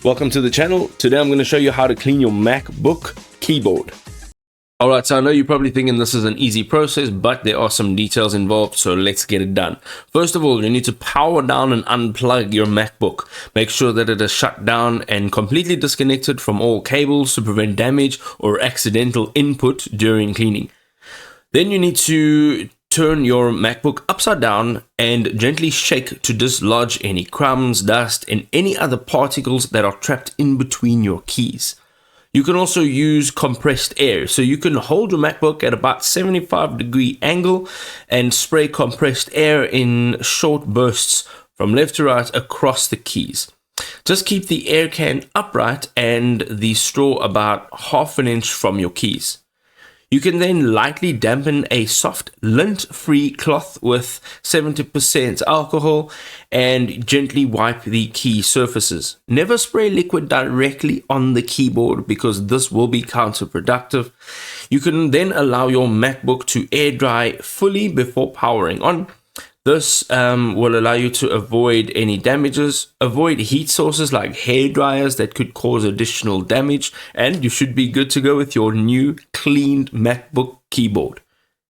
Welcome to the channel. Today I'm going to show you how to clean your MacBook keyboard. Alright, so I know you're probably thinking this is an easy process, but there are some details involved, so let's get it done. First of all, you need to power down and unplug your MacBook. Make sure that it is shut down and completely disconnected from all cables to prevent damage or accidental input during cleaning. Then you need to turn your MacBook upside down and gently shake to dislodge any crumbs, dust, and any other particles that are trapped in between your keys. You can also use compressed air, so you can hold your MacBook at about 75-degree angle and spray compressed air in short bursts from left to right across the keys. Just keep the air can upright and the straw about half an inch from your keys. You can then lightly dampen a soft lint-free cloth with 70% alcohol and gently wipe the key surfaces. Never spray liquid directly on the keyboard because this will be counterproductive. You can then allow your MacBook to air dry fully before powering on. This will allow you to avoid any damages, avoid heat sources like hair dryers that could cause additional damage, and you should be good to go with your new cleaned MacBook keyboard.